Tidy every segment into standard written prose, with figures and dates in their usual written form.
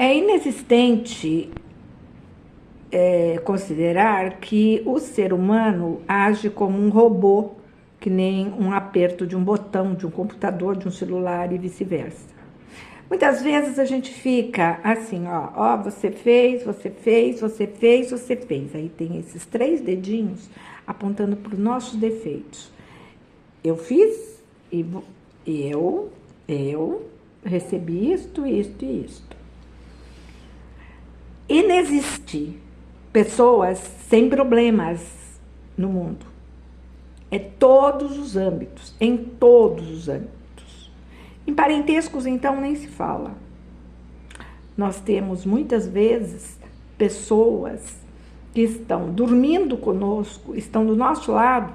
É inexistente considerar que o ser humano age como um robô, que nem um aperto de um botão, de um computador, de um celular e vice-versa. Muitas vezes a gente fica assim, ó, você fez, você fez, você fez, você fez. Aí tem esses 3 dedinhos apontando para os nossos defeitos. Eu fiz e eu recebi isto, isto e isto. Inexiste pessoas sem problemas no mundo. É todos os âmbitos, em todos os âmbitos. Em parentescos, então, nem se fala. Nós temos, muitas vezes, pessoas que estão dormindo conosco, estão do nosso lado,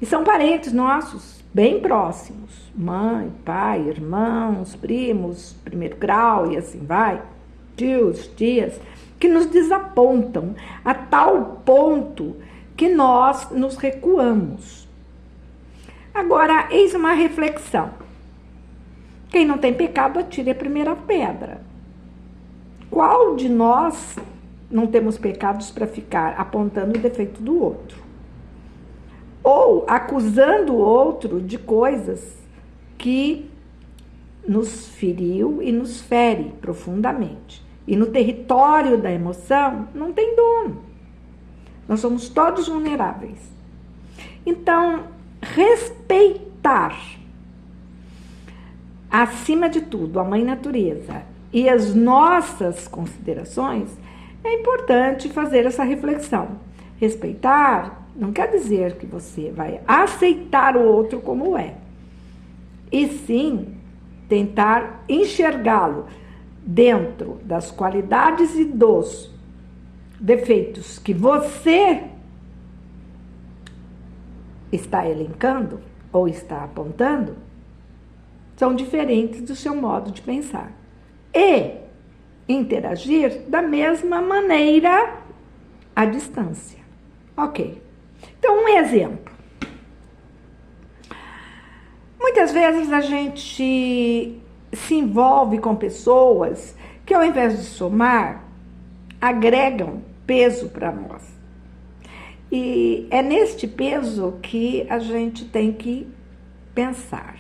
e são parentes nossos, bem próximos. Mãe, pai, irmãos, primos, primeiro grau e assim vai. Tios, tias, que nos desapontam a tal ponto que nós nos recuamos. Agora, eis uma reflexão. Quem não tem pecado, atire a primeira pedra. Qual de nós não temos pecados para ficar apontando o defeito do outro? Ou acusando o outro de coisas que nos feriu e nos fere profundamente. E no território da emoção não tem dono. Nós somos todos vulneráveis. Então, respeitar, acima de tudo, a Mãe Natureza e as nossas considerações, é importante fazer essa reflexão. Respeitar não quer dizer que você vai aceitar o outro como é, e sim tentar enxergá-lo dentro das qualidades e dos defeitos que você está elencando ou está apontando, são diferentes do seu modo de pensar. E interagir da mesma maneira à distância. Ok. Então, um exemplo. Muitas vezes a gente se envolve com pessoas que, ao invés de somar, agregam peso para nós. E é neste peso que a gente tem que pensar.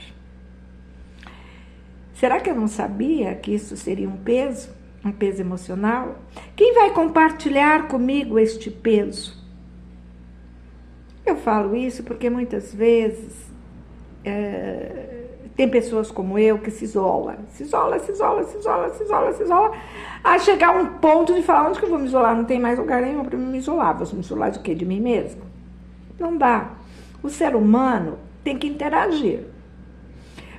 Será que eu não sabia que isso seria um peso emocional? Quem vai compartilhar comigo este peso? Eu falo isso porque muitas vezes tem pessoas como eu que se isola, a chegar a um ponto de falar, onde que eu vou me isolar? Não tem mais lugar nenhum para me isolar. Vou me isolar de quê? De mim mesmo? Não dá. O ser humano tem que interagir.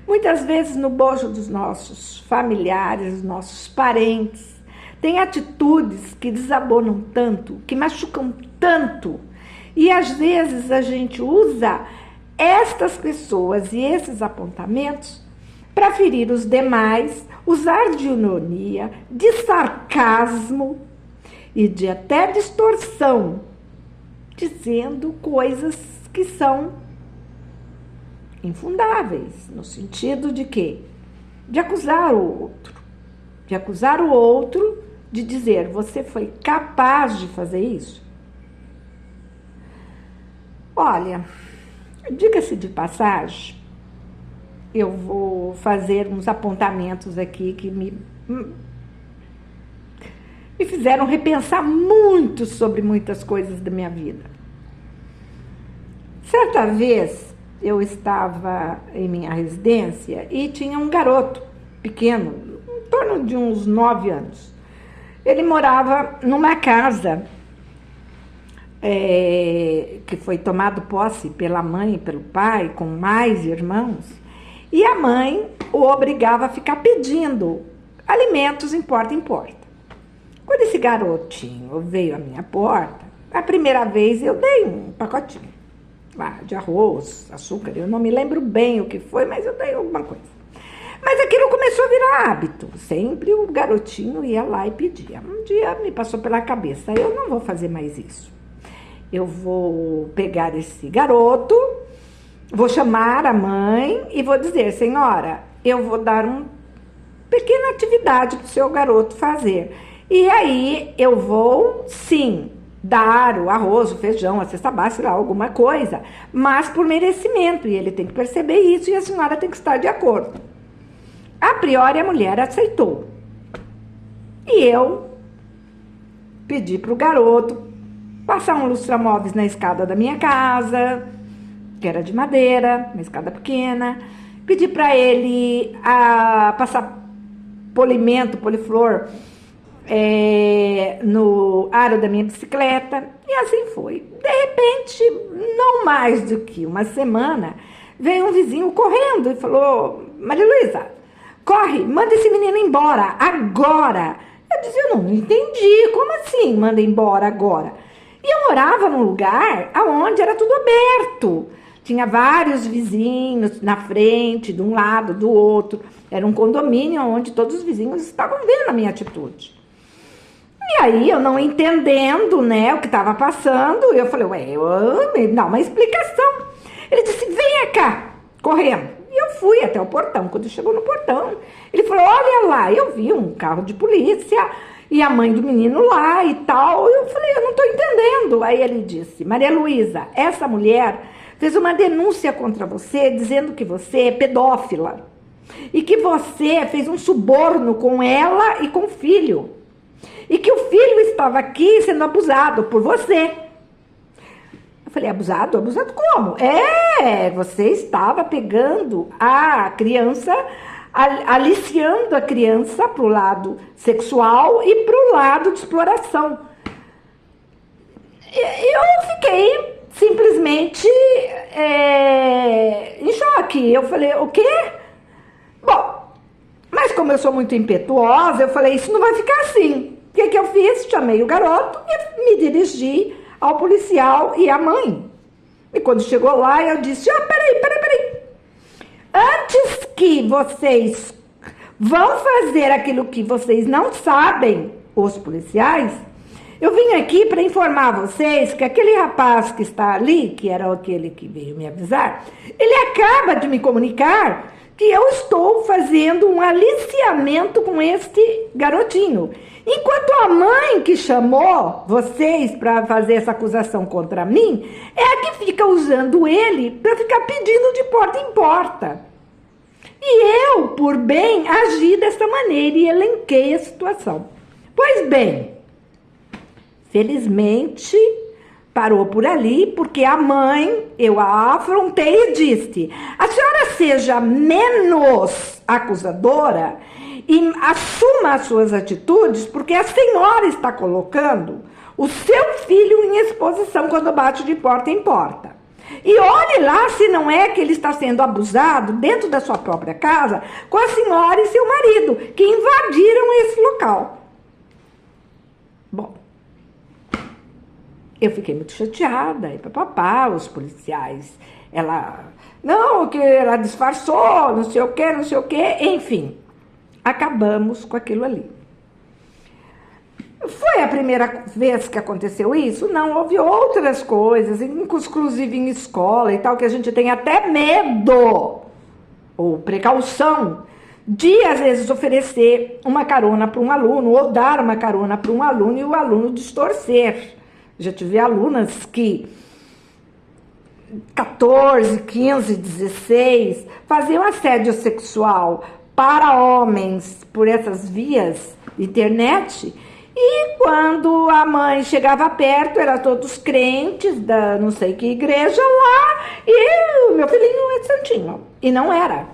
Muitas vezes no bojo dos nossos familiares, dos nossos parentes, tem atitudes que desabonam tanto, que machucam tanto, e às vezes a gente usa estas pessoas e esses apontamentos para ferir os demais, usar de ironia, de sarcasmo e de até distorção, dizendo coisas que são infundáveis, no sentido de quê? De acusar o outro. De acusar o outro de dizer, você foi capaz de fazer isso? Olha, diga-se de passagem, eu vou fazer uns apontamentos aqui que me fizeram repensar muito sobre muitas coisas da minha vida. Certa vez, eu estava em minha residência e tinha um garoto pequeno, em torno de uns 9 anos. Ele morava numa casa que foi tomado posse pela mãe e pelo pai, com mais irmãos, e a mãe o obrigava a ficar pedindo alimentos em porta em porta. Quando esse garotinho veio à minha porta, a primeira vez eu dei um pacotinho lá de arroz, açúcar, eu não me lembro bem o que foi, mas eu dei alguma coisa. Mas aquilo começou a virar hábito, sempre o garotinho ia lá e pedia. Um dia me passou pela cabeça, eu não vou fazer mais isso. Eu vou pegar esse garoto, vou chamar a mãe e vou dizer, senhora, eu vou dar pequena atividade para o seu garoto fazer. E aí eu vou, sim, dar o arroz, o feijão, a cesta básica, alguma coisa, mas por merecimento, e ele tem que perceber isso e a senhora tem que estar de acordo. A priori a mulher aceitou. E eu pedi para o garoto passar um lustramóveis na escada da minha casa, que era de madeira, uma escada pequena. Pedi para ele passar polimento, poliflor, no aro da minha bicicleta, e assim foi. De repente, não mais do que uma semana, veio um vizinho correndo e falou: Maria Luísa, corre, manda esse menino embora, agora. Eu disse: eu não entendi, como assim manda embora agora? E eu morava num lugar onde era tudo aberto. Tinha vários vizinhos na frente, de um lado, do outro. Era um condomínio onde todos os vizinhos estavam vendo a minha atitude. E aí, eu não entendendo, né, o que estava passando, eu falei: me dá uma explicação. Ele disse: venha cá, correndo. E eu fui até o portão. Quando chegou no portão, ele falou: olha lá. Eu vi um carro de polícia e a mãe do menino lá e tal. Eu falei: eu não estou entendendo. Aí ele disse: Maria Luísa, essa mulher fez uma denúncia contra você, dizendo que você é pedófila e que você fez um suborno com ela e com o filho. E que o filho estava aqui sendo abusado por você. Eu falei: abusado? Abusado como? Você estava pegando a criança, aliciando a criança para o lado sexual e para o lado de exploração. Eu fiquei simplesmente em choque. Eu falei: o quê? Bom, mas como eu sou muito impetuosa, eu falei: isso não vai ficar assim. O que eu fiz? Chamei o garoto e me dirigi ao policial e à mãe. E quando chegou lá, eu disse: peraí. Antes que vocês vão fazer aquilo que vocês não sabem, os policiais, eu vim aqui para informar vocês que aquele rapaz que está ali, que era aquele que veio me avisar, ele acaba de me comunicar que eu estou fazendo um aliciamento com este garotinho. Enquanto a mãe que chamou vocês para fazer essa acusação contra mim é a que fica usando ele para ficar pedindo de porta em porta. E eu, por bem, agi dessa maneira e elenquei a situação. Pois bem, felizmente parou por ali, porque a mãe, eu a afrontei e disse: a senhora seja menos acusadora e assuma as suas atitudes, porque a senhora está colocando o seu filho em exposição quando bate de porta em porta. E olhe lá se não é que ele está sendo abusado dentro da sua própria casa com a senhora e seu marido, que invadiram esse local. Bom, eu fiquei muito chateada, e papapá, os policiais, que ela disfarçou, não sei o que, enfim, acabamos com aquilo ali. Foi a primeira vez que aconteceu isso? Não, houve outras coisas, inclusive em escola e tal, que a gente tem até medo, ou precaução, de às vezes oferecer uma carona para um aluno, ou dar uma carona para um aluno e o aluno distorcer. Já tive alunas que 14, 15, 16 faziam assédio sexual para homens por essas vias de internet, e quando a mãe chegava perto, eram todos crentes da não sei que igreja lá, e o meu filhinho é santinho, e não era.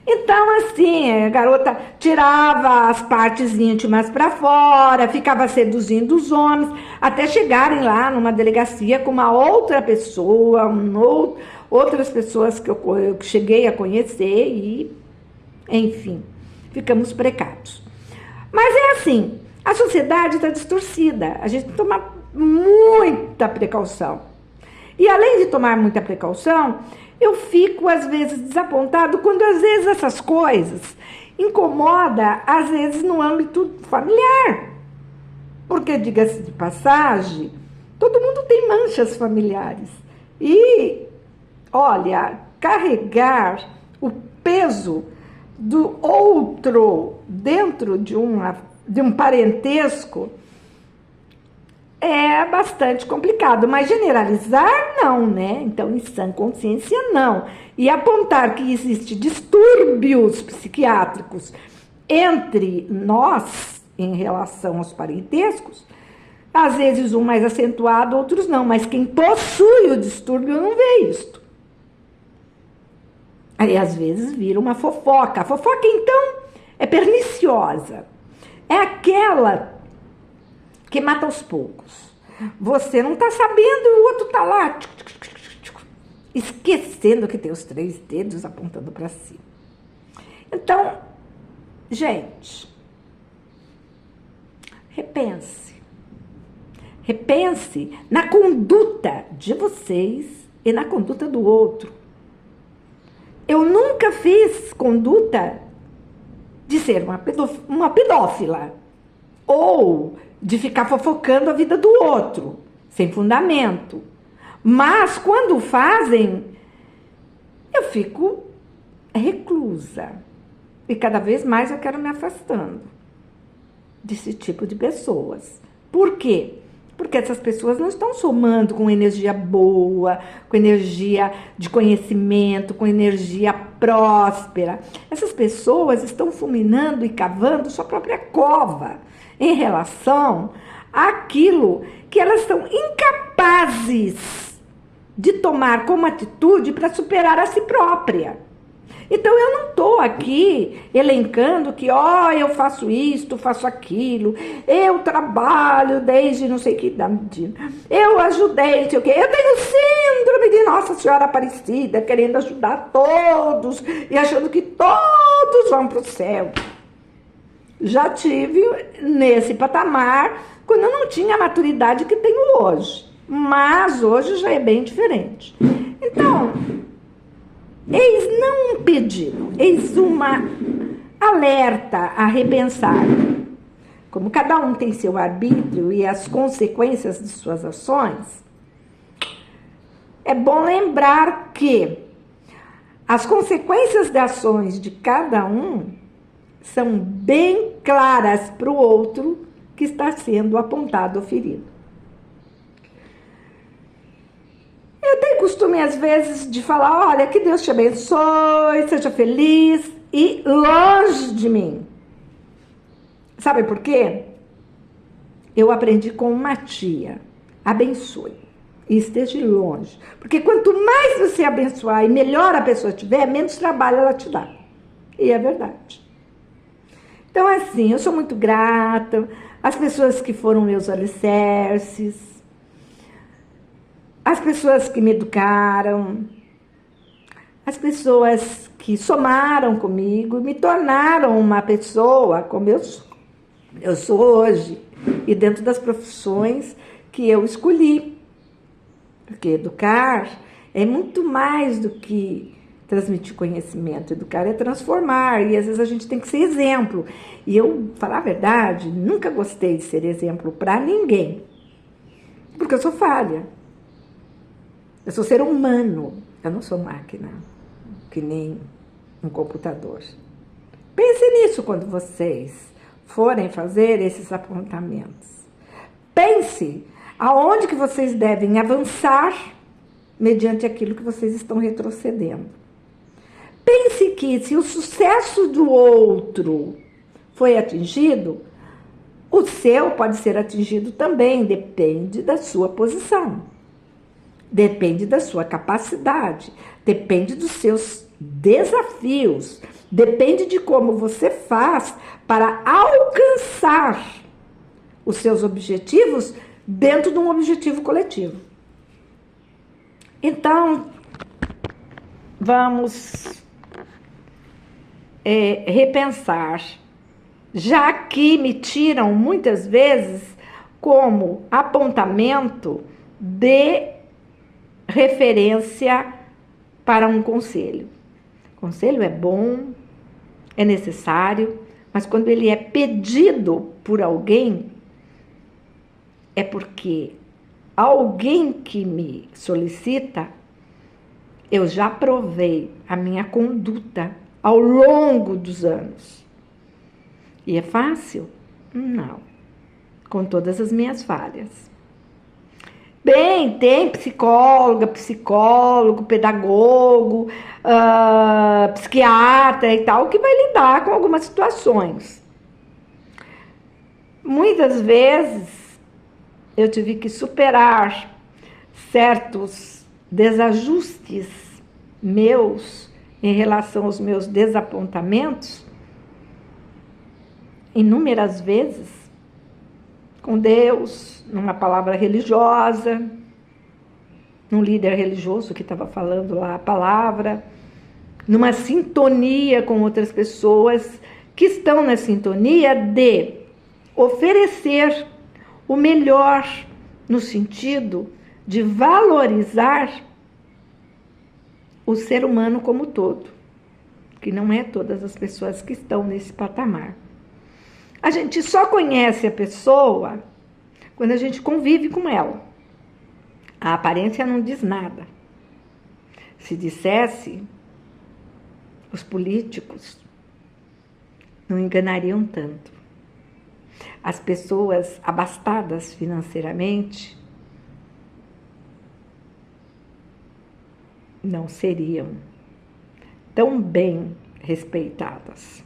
Então, assim, a garota tirava as partes íntimas para fora, ficava seduzindo os homens, até chegarem lá numa delegacia com uma outra pessoa, outras pessoas que eu cheguei a conhecer e, enfim, ficamos precados. Mas é assim, a sociedade está distorcida, a gente tem que tomar muita precaução. E além de tomar muita precaução, eu fico, às vezes, desapontado quando, às vezes, essas coisas incomodam, às vezes, no âmbito familiar. Porque, diga-se de passagem, todo mundo tem manchas familiares. E, olha, carregar o peso do outro dentro de um parentesco é bastante complicado, mas generalizar não, né? Então, em sã consciência, não. E apontar que existe distúrbios psiquiátricos entre nós em relação aos parentescos, às vezes um mais acentuado, outros não, mas quem possui o distúrbio não vê isto. Aí, às vezes, vira uma fofoca. A fofoca, então, é perniciosa. É aquela que mata aos poucos. Você não está sabendo e o outro está lá, esquecendo que tem os 3 dedos apontando para cima. Então, gente, repense. Repense na conduta de vocês e na conduta do outro. Eu nunca fiz conduta de ser uma pedófila ou de ficar fofocando a vida do outro, sem fundamento. Mas quando fazem, eu fico reclusa. E cada vez mais eu quero me afastando desse tipo de pessoas. Por quê? Porque essas pessoas não estão somando com energia boa, com energia de conhecimento, com energia próspera. Essas pessoas estão fulminando e cavando sua própria cova em relação àquilo que elas são incapazes de tomar como atitude para superar a si própria. Então, eu não estou aqui elencando que, eu faço isto, faço aquilo, eu trabalho desde não sei que idade, eu ajudei, não sei o quê, eu tenho síndrome de Nossa Senhora Aparecida, querendo ajudar todos e achando que todos vão para o céu. Já tive nesse patamar quando eu não tinha a maturidade que tenho hoje, mas hoje já é bem diferente. Então, eis não um pedido, eis uma alerta a repensar. Como cada um tem seu arbítrio e as consequências de suas ações, é bom lembrar que as consequências das ações de cada um são bem claras para o outro que está sendo apontado ou ferido. Eu tenho costume, às vezes, de falar, olha, que Deus te abençoe, seja feliz e longe de mim. Sabe por quê? Eu aprendi com uma tia, abençoe e esteja longe. Porque quanto mais você abençoar e melhor a pessoa tiver, menos trabalho ela te dá. E é verdade. Então, assim, eu sou muito grata às pessoas que foram meus alicerces, as pessoas que me educaram, as pessoas que somaram comigo, me tornaram uma pessoa como eu sou hoje, e dentro das profissões que eu escolhi. Porque educar é muito mais do que transmitir conhecimento. Educar é transformar, e às vezes a gente tem que ser exemplo. E eu, falar a verdade, nunca gostei de ser exemplo para ninguém, porque eu sou falha. Eu sou ser humano, eu não sou máquina, que nem um computador. Pense nisso quando vocês forem fazer esses apontamentos. Pense aonde que vocês devem avançar mediante aquilo que vocês estão retrocedendo. Pense que se o sucesso do outro foi atingido, o seu pode ser atingido também, depende da sua posição. Depende da sua capacidade, depende dos seus desafios, depende de como você faz para alcançar os seus objetivos dentro de um objetivo coletivo. Então, vamos repensar, já que me tiram muitas vezes como apontamento de referência para um conselho. Conselho é bom, é necessário, mas quando ele é pedido por alguém, é porque alguém que me solicita, eu já provei a minha conduta ao longo dos anos. E é fácil? Não. Com todas as minhas falhas. Bem, tem psicóloga, psicólogo, pedagogo, psiquiatra e tal, que vai lidar com algumas situações. Muitas vezes eu tive que superar certos desajustes meus em relação aos meus desapontamentos, inúmeras vezes, com Deus, numa palavra religiosa, num líder religioso que estava falando lá a palavra, numa sintonia com outras pessoas que estão na sintonia de oferecer o melhor no sentido de valorizar o ser humano como todo, que não é todas as pessoas que estão nesse patamar. A gente só conhece a pessoa quando a gente convive com ela. A aparência não diz nada. Se dissesse, os políticos não enganariam tanto. As pessoas abastadas financeiramente não seriam tão bem respeitadas.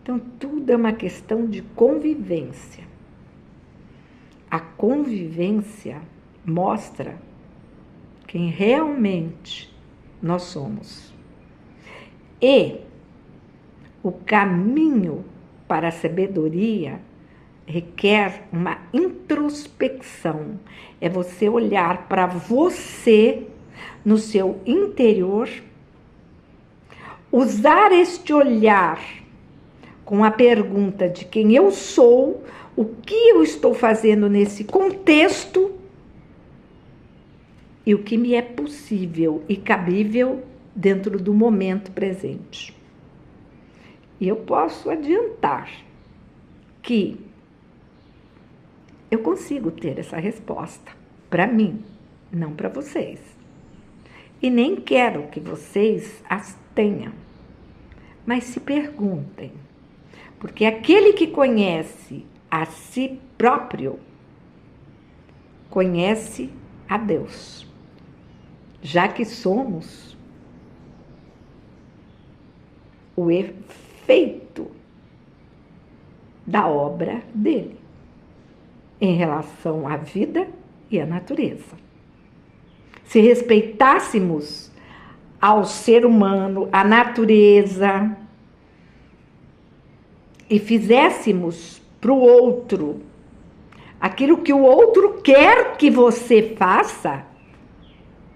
Então, tudo é uma questão de convivência. A convivência mostra quem realmente nós somos. E o caminho para a sabedoria requer uma introspecção. É você olhar para você no seu interior, usar este olhar com a pergunta de quem eu sou, o que eu estou fazendo nesse contexto e o que me é possível e cabível dentro do momento presente. E eu posso adiantar que eu consigo ter essa resposta para mim, não para vocês. E nem quero que vocês as tenham, mas se perguntem. Porque aquele que conhece a si próprio, conhece a Deus. Já que somos o efeito da obra dele, em relação à vida e à natureza. Se respeitássemos ao ser humano, à natureza, e fizéssemos para o outro aquilo que o outro quer que você faça,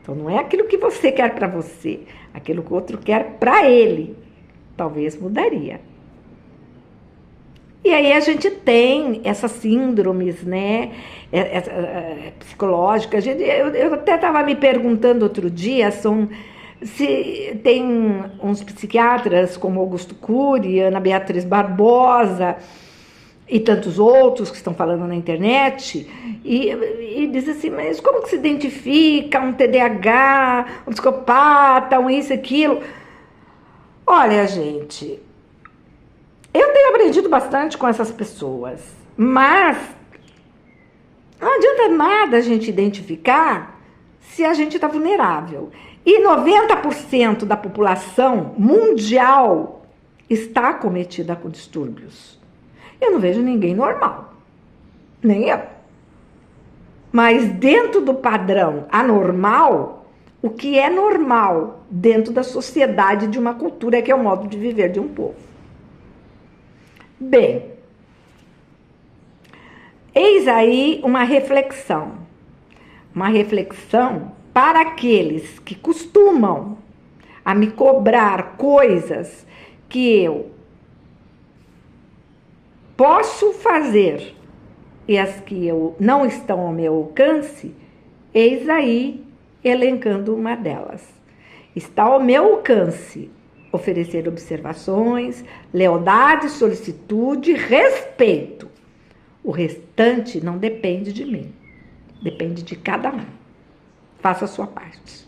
então não é aquilo que você quer para você, aquilo que o outro quer para ele, talvez mudaria. E aí a gente tem essas síndromes, né, psicológicas. Eu até estava me perguntando outro dia, se tem uns psiquiatras como Augusto Cury, Ana Beatriz Barbosa e tantos outros que estão falando na internet, e diz assim, mas como que se identifica um TDAH, um psicopata, um isso, aquilo? Olha, gente, eu tenho aprendido bastante com essas pessoas, mas não adianta nada a gente identificar se a gente está vulnerável. E 90% da população mundial está acometida com distúrbios. Eu não vejo ninguém normal, nem eu. Mas dentro do padrão anormal, o que é normal dentro da sociedade de uma cultura, que é o modo de viver de um povo. Bem, eis aí uma reflexão para aqueles que costumam a me cobrar coisas que eu posso fazer e as que eu não estão ao meu alcance, eis aí elencando uma delas. Está ao meu alcance oferecer observações, lealdade, solicitude, respeito. O restante não depende de mim, depende de cada um. Faça a sua parte.